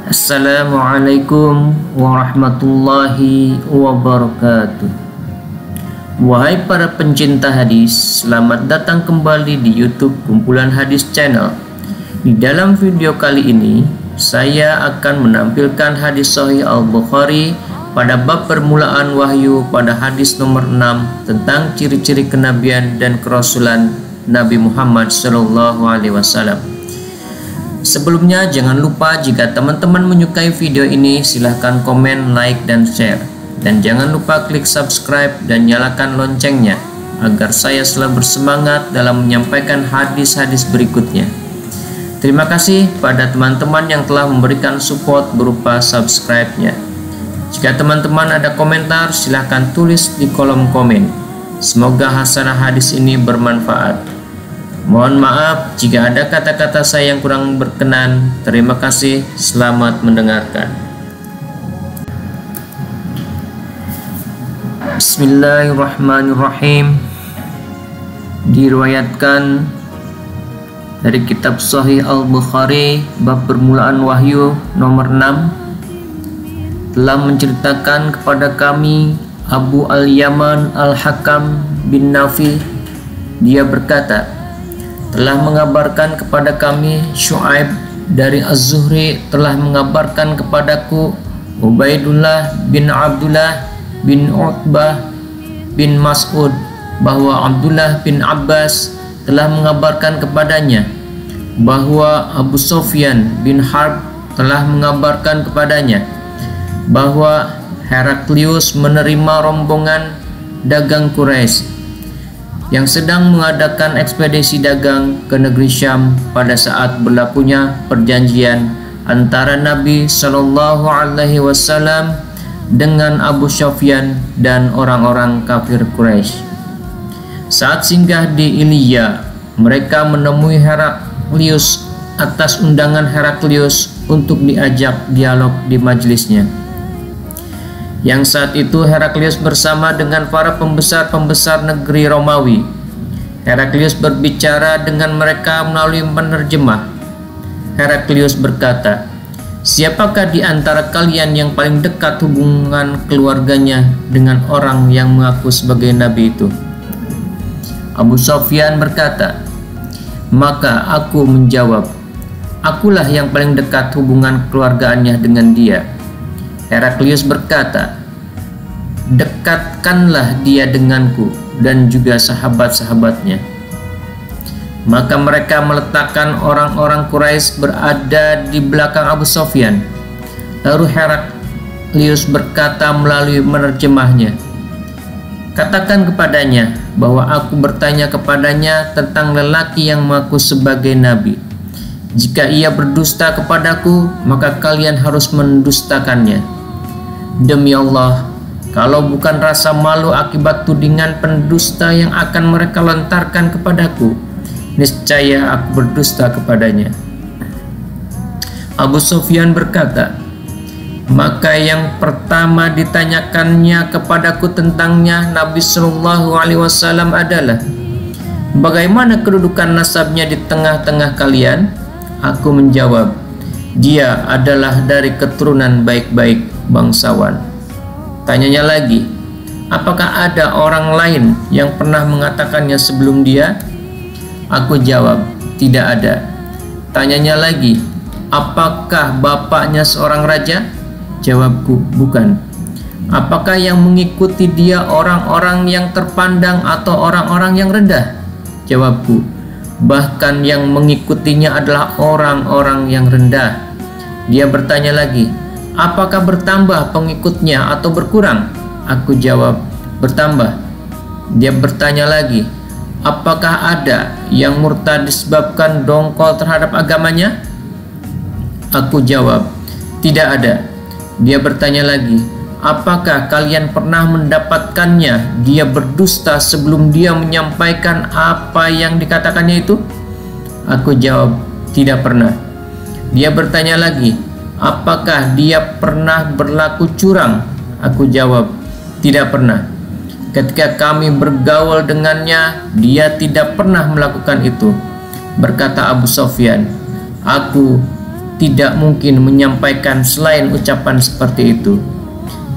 Assalamualaikum warahmatullahi wabarakatuh. Wahai para pencinta hadis, selamat datang kembali di YouTube Kumpulan Hadis Channel. Di dalam video kali ini, saya akan menampilkan hadis Sahih Al-Bukhari pada bab permulaan wahyu pada hadis nomor 6 tentang ciri-ciri kenabian dan kerasulan Nabi Muhammad SAW. Sebelumnya, jangan lupa jika teman-teman menyukai video ini, silahkan komen, like, dan share. Dan jangan lupa klik subscribe dan nyalakan loncengnya agar saya selalu bersemangat dalam menyampaikan hadis-hadis berikutnya. Terima kasih pada teman-teman yang telah memberikan support berupa subscribe-nya. Jika teman-teman ada komentar, silahkan tulis di kolom komen. Semoga hasanah hadis ini bermanfaat. Mohon maaf jika ada kata-kata saya yang kurang berkenan. Terima kasih, selamat mendengarkan. Bismillahirrahmanirrahim. Diriwayatkan dari kitab Sahih Al-Bukhari bab permulaan wahyu nomor 6 telah menceritakan kepada kami Abu Al-Yaman Al-Hakam bin Nafi. Dia berkata, telah mengabarkan kepada kami Syu'aib dari Az-Zuhri telah mengabarkan kepadaku Ubaidullah bin Abdullah bin Utbah bin Mas'ud bahwa Abdullah bin Abbas telah mengabarkan kepadanya bahwa Abu Sufyan bin Harb telah mengabarkan kepadanya bahwa Heraklius menerima rombongan dagang Quraisy yang sedang mengadakan ekspedisi dagang ke negeri Syam pada saat berlakunya perjanjian antara Nabi Shallallahu Alaihi Wasallam dengan Abu Sufyan dan orang-orang kafir Quraisy. Saat singgah di Ilya, mereka menemui Heraklius atas undangan Heraklius untuk diajak dialog di majelisnya. Yang saat itu Heraklius bersama dengan para pembesar-pembesar negeri Romawi. Heraklius berbicara dengan mereka melalui penerjemah. Heraklius berkata, siapakah di antara kalian yang paling dekat hubungan keluarganya dengan orang yang mengaku sebagai nabi itu? Abu Sufyan berkata, maka aku menjawab, akulah yang paling dekat hubungan keluargaannya dengan dia. Heraklius berkata, dekatkanlah dia denganku dan juga sahabat-sahabatnya. Maka mereka meletakkan orang-orang Quraisy berada di belakang Abu Sufyan. Lalu Heraklius berkata melalui penerjemahnya, katakan kepadanya bahwa aku bertanya kepadanya tentang lelaki yang mengaku sebagai nabi. Jika ia berdusta kepadaku, maka kalian harus mendustakannya. Demi Allah, kalau bukan rasa malu akibat tudingan pendusta yang akan mereka lontarkan kepadaku, niscaya aku berdusta kepadanya. Abu Sufyan berkata, maka yang pertama ditanyakannya kepadaku tentangnya Nabi Shallallahu Alaihi Wasallam adalah, bagaimana kedudukan nasabnya di tengah-tengah kalian? Aku menjawab, dia adalah dari keturunan baik-baik bangsawan. Tanyanya lagi, apakah ada orang lain yang pernah mengatakannya sebelum dia? Aku jawab, tidak ada. Tanyanya lagi, apakah bapaknya seorang raja? Jawabku, bukan. Apakah yang mengikuti dia orang-orang yang terpandang atau orang-orang yang rendah? Jawabku, bahkan yang mengikutinya adalah orang-orang yang rendah. Dia bertanya lagi, apakah bertambah pengikutnya atau berkurang? Aku jawab, bertambah. Dia bertanya lagi, apakah ada yang murtad disebabkan dongkol terhadap agamanya? Aku jawab, tidak ada. Dia bertanya lagi, apakah kalian pernah mendapatkannya dia berdusta sebelum dia menyampaikan apa yang dikatakannya itu? Aku jawab, tidak pernah. Dia bertanya lagi, apakah dia pernah berlaku curang? Aku jawab, tidak pernah. Ketika kami bergaul dengannya, dia tidak pernah melakukan itu. Berkata Abu Sufyan, aku tidak mungkin menyampaikan selain ucapan seperti itu.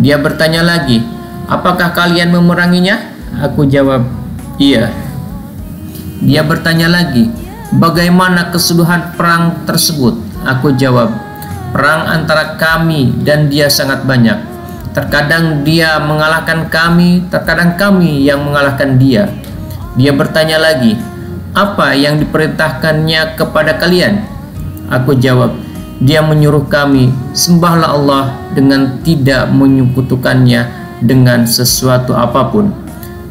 Dia bertanya lagi, apakah kalian memeranginya? Aku jawab, iya. Dia bertanya lagi, bagaimana keseluruhan perang tersebut? Aku jawab, perang antara kami dan dia sangat banyak. Terkadang dia mengalahkan kami, terkadang kami yang mengalahkan dia. Dia bertanya lagi, apa yang diperintahkannya kepada kalian? Aku jawab, dia menyuruh kami, sembahlah Allah dengan tidak menyekutukannya dengan sesuatu apapun,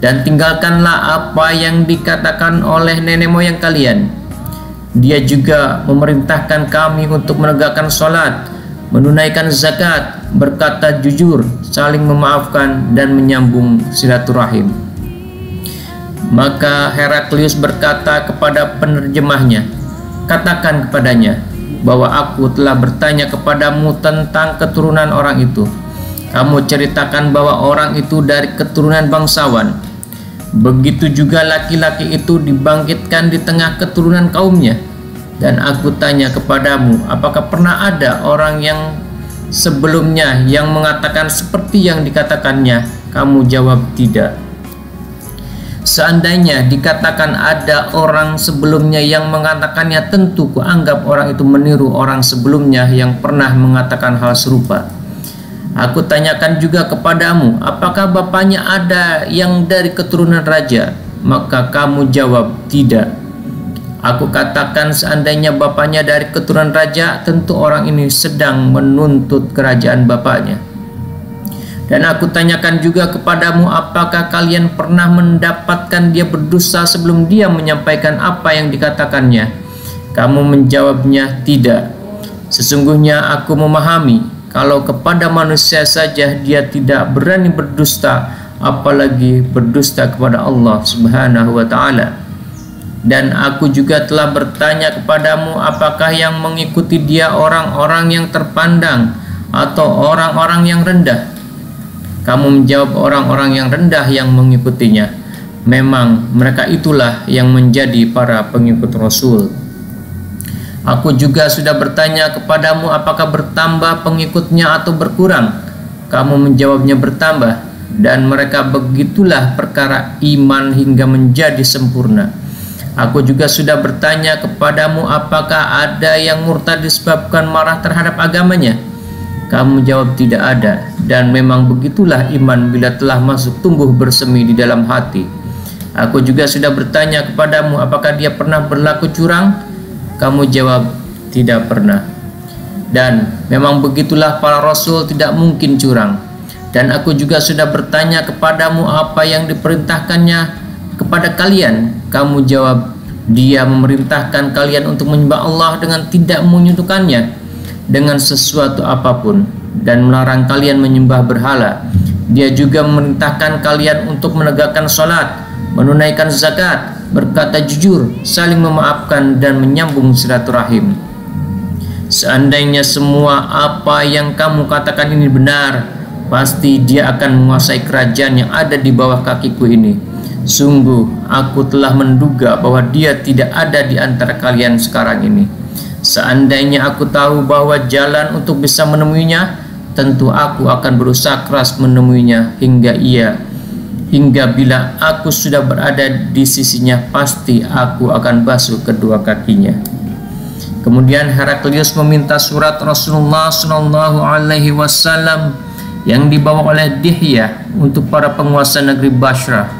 dan tinggalkanlah apa yang dikatakan oleh nenek moyang kalian. Dia juga memerintahkan kami untuk menegakkan sholat, menunaikan zakat, berkata jujur, saling memaafkan, dan menyambung silaturahim. Maka Heraklius berkata kepada penerjemahnya, katakan kepadanya bahwa aku telah bertanya kepadamu tentang keturunan orang itu. Kamu ceritakan bahwa orang itu dari keturunan bangsawan. Begitu juga laki-laki itu dibangkitkan di tengah keturunan kaumnya. Dan aku tanya kepadamu, apakah pernah ada orang yang sebelumnya yang mengatakan seperti yang dikatakannya? Kamu jawab tidak. Seandainya dikatakan ada orang sebelumnya yang mengatakannya, tentu kuanggap orang itu meniru orang sebelumnya yang pernah mengatakan hal serupa. Aku tanyakan juga kepadamu, apakah bapaknya ada yang dari keturunan raja? Maka kamu jawab tidak. Aku katakan, seandainya bapaknya dari keturunan raja, tentu orang ini sedang menuntut kerajaan bapaknya. Dan aku tanyakan juga kepadamu, apakah kalian pernah mendapatkan dia berdusta sebelum dia menyampaikan apa yang dikatakannya? Kamu menjawabnya tidak. Sesungguhnya aku memahami, kalau kepada manusia saja dia tidak berani berdusta, apalagi berdusta kepada Allah Subhanahu wa ta'ala. Dan aku juga telah bertanya kepadamu, apakah yang mengikuti dia orang-orang yang terpandang atau orang-orang yang rendah? Kamu menjawab, orang-orang yang rendah yang mengikutinya. Memang mereka itulah yang menjadi para pengikut Rasul. Aku juga sudah bertanya kepadamu, apakah bertambah pengikutnya atau berkurang? Kamu menjawabnya bertambah. Dan mereka begitulah perkara iman hingga menjadi sempurna. Aku juga sudah bertanya kepadamu, apakah ada yang murtad disebabkan marah terhadap agamanya? Kamu jawab tidak ada. Dan memang begitulah iman bila telah masuk tumbuh bersemi di dalam hati. Aku juga sudah bertanya kepadamu, apakah dia pernah berlaku curang? Kamu jawab tidak pernah. Dan memang begitulah para rasul tidak mungkin curang. Dan aku juga sudah bertanya kepadamu, apa yang diperintahkannya kepada kalian? Kamu jawab, dia memerintahkan kalian untuk menyembah Allah dengan tidak menyentuhkannya dengan sesuatu apapun, dan melarang kalian menyembah berhala. Dia juga memerintahkan kalian untuk menegakkan sholat, menunaikan zakat, berkata jujur, saling memaafkan, dan menyambung silaturahim. Seandainya semua apa yang kamu katakan ini benar, pasti dia akan menguasai kerajaan yang ada di bawah kakiku ini. Sungguh aku telah menduga bahwa dia tidak ada di antara kalian sekarang ini. Seandainya aku tahu bahwa jalan untuk bisa menemuinya, tentu aku akan berusaha keras menemuinya hingga bila aku sudah berada di sisinya, pasti aku akan basuh kedua kakinya. Kemudian Heraklius meminta surat Rasulullah SAW yang dibawa oleh Dihyah untuk para penguasa negeri Bashrah.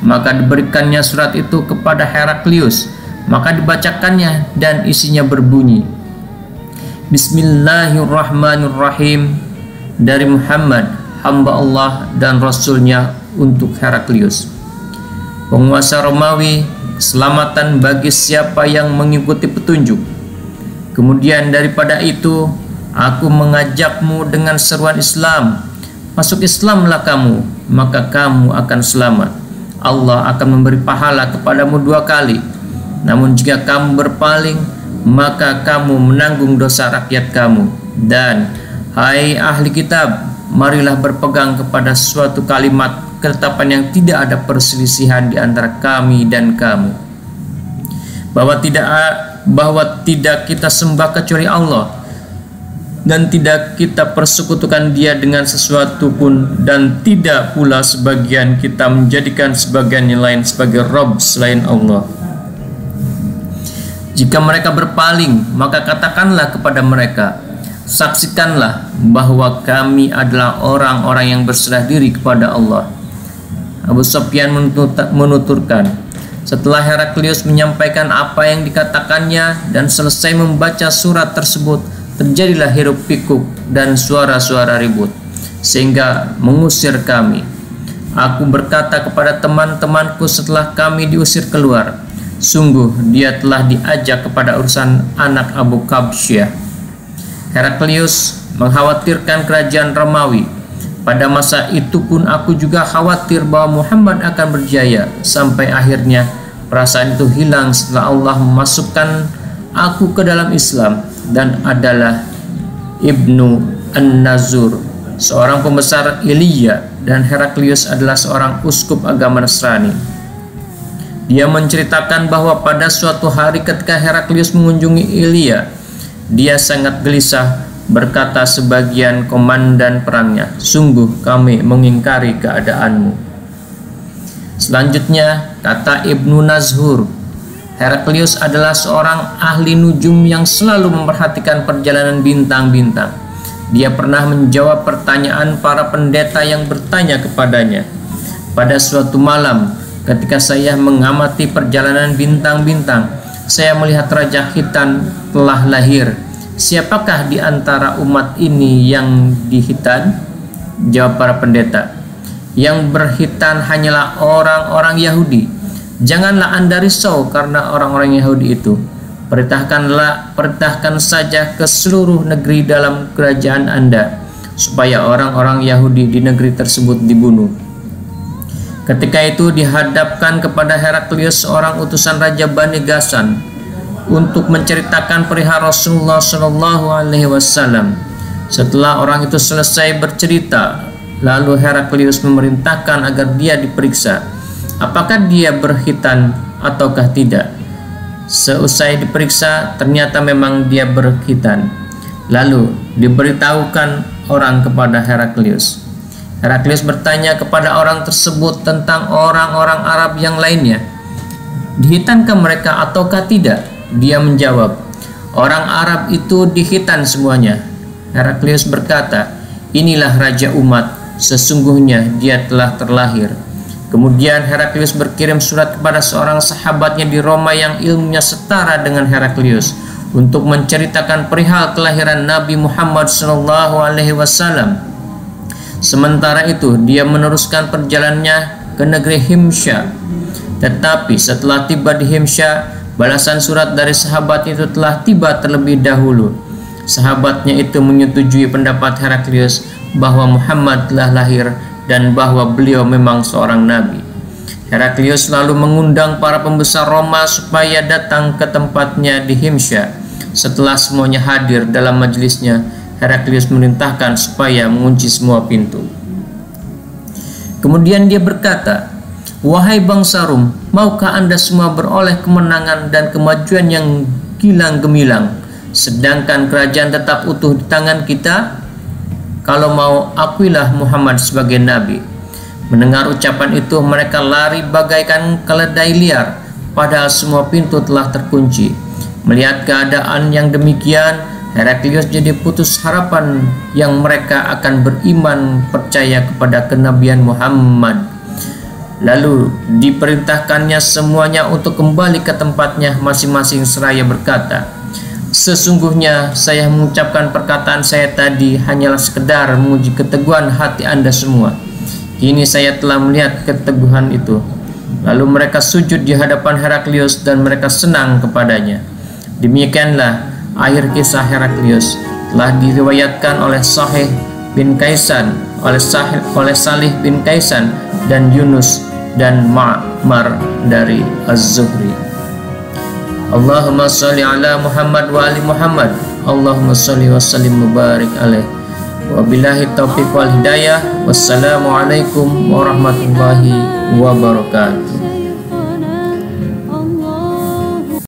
Maka diberikannya surat itu kepada Heraklius. Maka dibacakannya dan isinya berbunyi, Bismillahirrahmanirrahim, dari Muhammad, hamba Allah dan Rasulnya, untuk Heraklius, penguasa Romawi, keselamatan bagi siapa yang mengikuti petunjuk. Kemudian daripada itu, aku mengajakmu dengan seruan Islam. Masuk Islamlah kamu, maka kamu akan selamat. Allah akan memberi pahala kepadamu 2 kali. Namun jika kamu berpaling, maka kamu menanggung dosa rakyat kamu. Dan hai ahli kitab, marilah berpegang kepada suatu kalimat ketetapan yang tidak ada perselisihan di antara kami dan kamu, bahwa tidak bahwa tidak kita sembah kecuali Allah dan tidak kita persekutukan Dia dengan sesuatu pun, dan tidak pula sebagian kita menjadikan sebagian yang lain sebagai Rabb selain Allah. Jika mereka berpaling, maka katakanlah kepada mereka, saksikanlah bahwa kami adalah orang-orang yang berserah diri kepada Allah. Abu Sufyan menuturkan, setelah Heraklius menyampaikan apa yang dikatakannya dan selesai membaca surat tersebut, terjadilah hiruk pikuk dan suara-suara ribut sehingga mengusir kami. Aku berkata kepada teman-temanku setelah kami diusir keluar, sungguh dia telah diajak kepada urusan anak Abu Kabsyah. Heraklius mengkhawatirkan kerajaan Romawi. Pada masa itu pun aku juga khawatir bahwa Muhammad akan berjaya. Sampai akhirnya perasaan itu hilang setelah Allah memasukkan aku ke dalam Islam dan adalah Ibnu An-Nazur, seorang pembesar Ilya, dan Heraklius adalah seorang uskup agama Nasrani. Dia menceritakan bahwa pada suatu hari ketika Heraklius mengunjungi Ilya, dia sangat gelisah, berkata sebagian komandan perangnya, sungguh kami mengingkari keadaanmu. Selanjutnya, kata Ibnu Nazhur, Heraklius adalah seorang ahli nujum yang selalu memperhatikan perjalanan bintang-bintang. Dia pernah menjawab pertanyaan para pendeta yang bertanya kepadanya. Pada suatu malam, ketika saya mengamati perjalanan bintang-bintang, saya melihat Raja Khitan telah lahir. Siapakah di antara umat ini yang dihitan? Jawab para pendeta, yang berkhitan hanyalah orang-orang Yahudi. Janganlah Anda risau karena orang-orang Yahudi itu. Perintahkan saja ke seluruh negeri dalam kerajaan Anda, supaya orang-orang Yahudi di negeri tersebut dibunuh. Ketika itu dihadapkan kepada Heraklius seorang utusan Raja Bani Ghassan untuk menceritakan perihal Rasulullah SAW. Setelah orang itu selesai bercerita, lalu Heraklius memerintahkan agar dia diperiksa, apakah dia berkhitan ataukah tidak. Seusai diperiksa, ternyata memang dia berkhitan. Lalu diberitahukan orang kepada Heraklius. Heraklius bertanya kepada orang tersebut tentang orang-orang Arab yang lainnya, dihitankah mereka ataukah tidak? Dia menjawab, orang Arab itu dikhitan semuanya. Heraklius berkata, inilah raja umat, sesungguhnya dia telah terlahir. Kemudian Heraklius berkirim surat kepada seorang sahabatnya di Roma yang ilmunya setara dengan Heraklius untuk menceritakan perihal kelahiran Nabi Muhammad SAW. Sementara itu dia meneruskan perjalanannya ke negeri Himsya. Tetapi setelah tiba di Himsya, balasan surat dari sahabat itu telah tiba terlebih dahulu. Sahabatnya itu menyetujui pendapat Heraklius bahwa Muhammad telah lahir dan bahwa beliau memang seorang nabi. Heraklius lalu mengundang para pembesar Roma supaya datang ke tempatnya di Himsya. Setelah semuanya hadir dalam majelisnya, Heraklius memerintahkan supaya mengunci semua pintu. Kemudian dia berkata, wahai bangsa Rum, maukah Anda semua beroleh kemenangan dan kemajuan yang gilang gemilang, sedangkan kerajaan tetap utuh di tangan kita? Kalau mau, akuilah Muhammad sebagai nabi. Mendengar ucapan itu, mereka lari bagaikan keledai liar, padahal semua pintu telah terkunci. Melihat keadaan yang demikian, Heraklius jadi putus harapan yang mereka akan beriman percaya kepada kenabian Muhammad. Lalu diperintahkannya semuanya untuk kembali ke tempatnya masing-masing seraya berkata, sesungguhnya saya mengucapkan perkataan saya tadi hanyalah sekedar menguji keteguhan hati Anda semua. Kini saya telah melihat keteguhan itu. Lalu mereka sujud di hadapan Heraklius dan mereka senang kepadanya. Demikianlah akhir kisah Heraklius. Telah diriwayatkan oleh Sahih bin Kaisan, oleh Salih bin Kaisan, dan Yunus dan Ma'mar dari Az-Zuhri. Allahumma sholli ala Muhammad wa ali Muhammad. Allahumma sholli wa sallim mubarik alaih. Wabillahi taufiq wal hidayah. Wassalamualaikum warahmatullahi wabarakatuh.